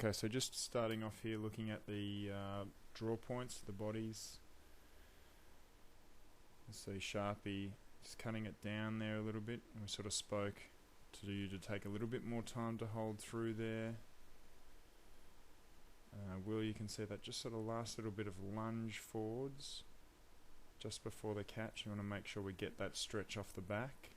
Okay, so just starting off here, looking at the draw points, the bodies. You see Sharpie just cutting it down there a little bit. And we sort of spoke to you to take a little bit more time to hold through there. Will, you can see that just sort of last little bit of lunge forwards just before the catch. You want to make sure we get that stretch off the back.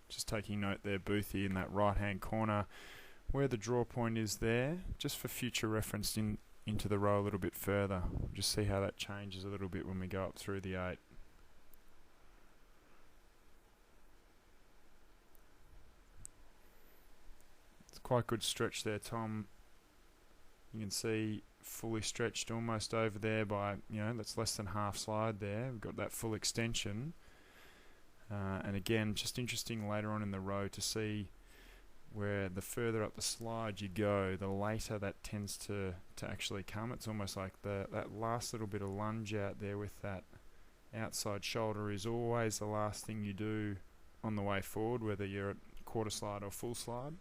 Just taking note there, Boothie, in that right hand corner where the draw point is there, just for future reference into the row a little bit further. Just see how that changes a little bit when we go up through the 8. It's quite good stretch there, Tom. You can see fully stretched almost over there by, that's less than half slide there. We've got that full extension. And again, just interesting later on in the row to see where the further up the slide you go, the later that tends to actually come. It's almost like that last little bit of lunge out there with that outside shoulder is always the last thing you do on the way forward, whether you're at quarter slide or full slide.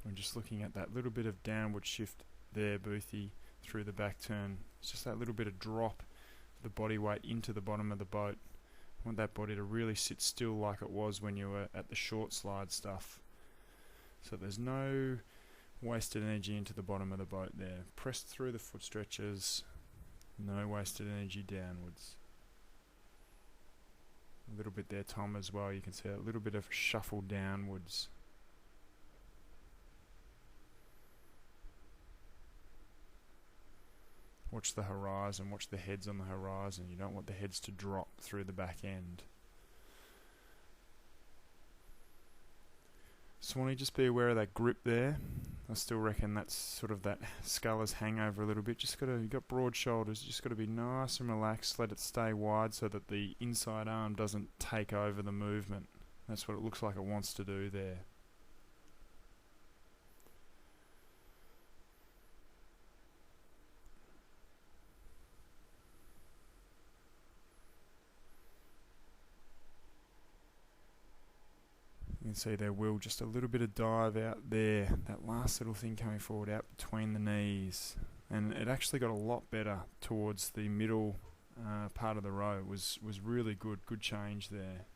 We're just looking at that little bit of downward shift there, Boothie, through the back turn. It's just that little bit of drop of the body weight into the bottom of the boat. I want that body to really sit still like it was when you were at the short slide stuff. So there's no wasted energy into the bottom of the boat there. Pressed through the foot stretches, no wasted energy downwards. A little bit there, Tom, as well. You can see a little bit of shuffle downwards. Watch the horizon, watch the heads on the horizon. You don't want the heads to drop through the back end. Swanee, just be aware of that grip there. I still reckon that's sort of that sculler's hangover a little bit. You've got broad shoulders, just got to be nice and relaxed, let it stay wide so that the inside arm doesn't take over the movement. That's what it looks like it wants to do there. You can see there, Will, just a little bit of dive out there. That last little thing coming forward out between the knees. And it actually got a lot better towards the middle part of the row. It was really good. Good change there.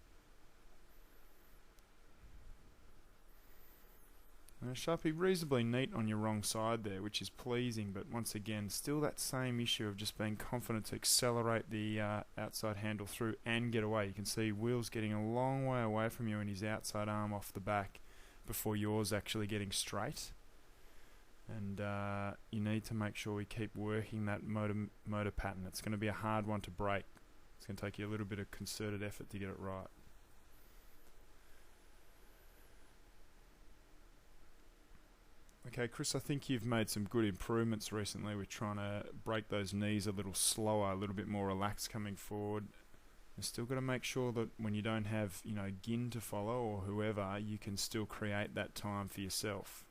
Sharpie, reasonably neat on your wrong side there, which is pleasing, but once again, still that same issue of just being confident to accelerate the outside handle through and get away. You can see Will's getting a long way away from you and his outside arm off the back before yours actually getting straight. And you need to make sure we keep working that motor pattern. It's going to be a hard one to break. It's going to take you a little bit of concerted effort to get it right. Okay, Chris, I think you've made some good improvements recently with trying to break those knees a little slower, a little bit more relaxed coming forward. You've still got to make sure that when you don't have, Gin to follow or whoever, you can still create that time for yourself.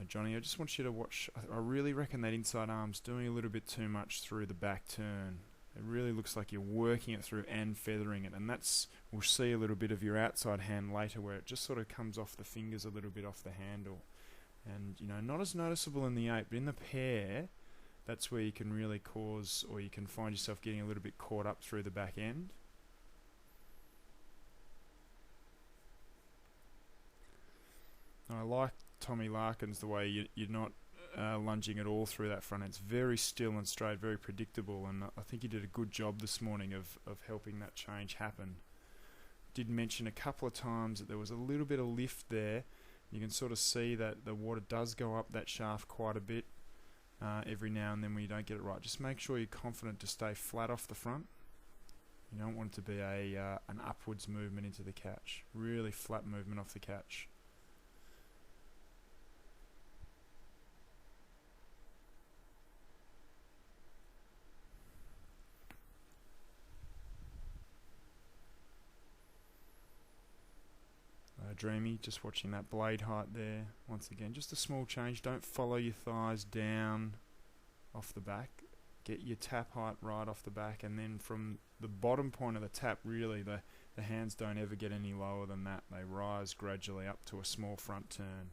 Johnny, I just want you to watch. I really reckon that inside arm's doing a little bit too much through the back turn. It really looks like you're working it through and feathering it, and we'll see a little bit of your outside hand later where it just sort of comes off the fingers a little bit off the handle. And, not as noticeable in the 8, but in the pair, that's where you can really cause, or you can find yourself getting a little bit caught up through the back end. I like Tommy Larkins the way you're not lunging it all through that front end. It's very still and straight, very predictable, and I think you did a good job this morning of helping that change happen. Did mention a couple of times that there was a little bit of lift there. You can sort of see that the water does go up that shaft quite a bit every now and then when you don't get it right. Just make sure you're confident to stay flat off the front. You don't want it to be an upwards movement into the catch. Really flat movement off the catch. dreamy. Just watching that blade height there. Once again, just a small change. Don't follow your thighs down off the back. Get your tap height right off the back, and then from the bottom point of the tap, really, the hands don't ever get any lower than that. They rise gradually up to a small front turn.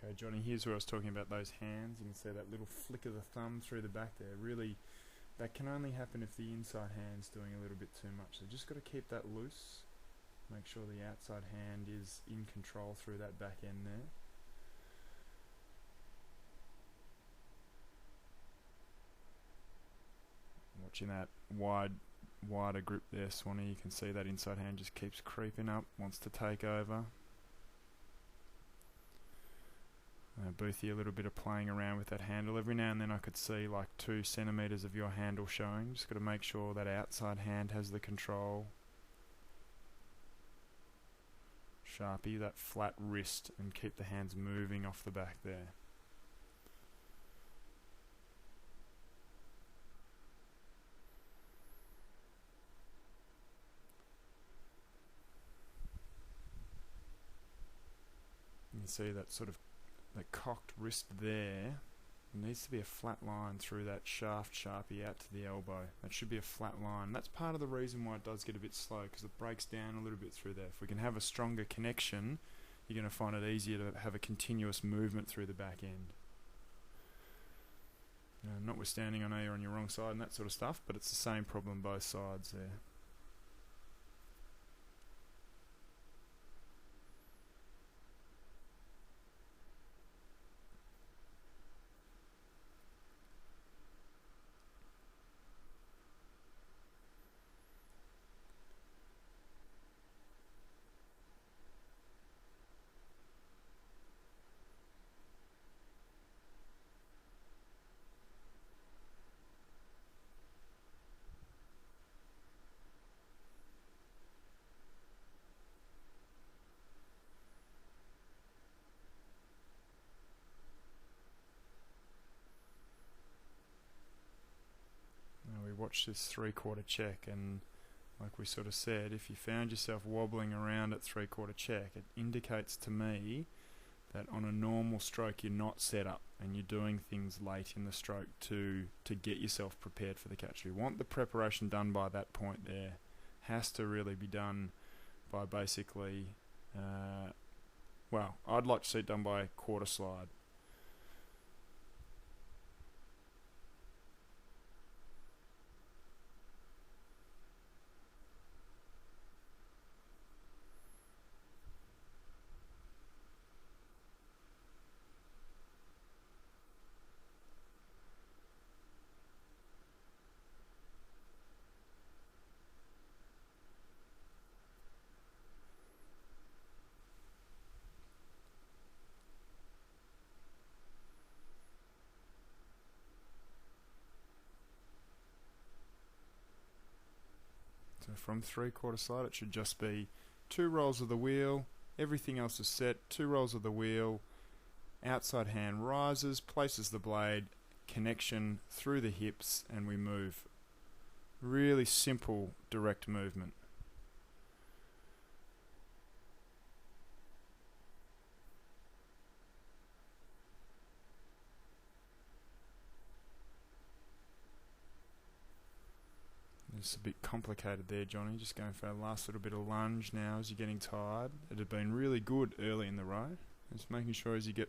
Okay, Johnny, here's where I was talking about those hands. You can see that little flick of the thumb through the back there. Really, that can only happen if the inside hand's doing a little bit too much. So just got to keep that loose. Make sure the outside hand is in control through that back end there. Watching that wider grip there, Swanee. You can see that inside hand just keeps creeping up, wants to take over. Boothie, a little bit of playing around with that handle. Every now and then I could see like 2 centimetres of your handle showing. Just got to make sure that outside hand has the control. Sharpie, that flat wrist, and keep the hands moving off the back there. You can see that sort of the cocked wrist there. There needs to be a flat line through that shaft Sharpie out to the elbow. That should be a flat line. That's part of the reason why it does get a bit slow, because it breaks down a little bit through there. If we can have a stronger connection, you're going to find it easier to have a continuous movement through the back end. Notwithstanding, I know you're on your wrong side and that sort of stuff, but it's the same problem both sides there. Watch this 3/4 check, and like we sort of said, if you found yourself wobbling around at 3/4 check, it indicates to me that on a normal stroke you're not set up and you're doing things late in the stroke to get yourself prepared for the catch. We want the preparation done by that point there. Has to really be done by basically, well, I'd like to see it done by quarter slide. So from 3/4 slide it should just be 2 rolls of the wheel, everything else is set, 2 rolls of the wheel, outside hand rises, places the blade, connection through the hips, and we move. Really simple, direct movement. It's a bit complicated there, Johnny. Just going for a last little bit of lunge now as you're getting tired. It had been really good early in the row. Just making sure as you get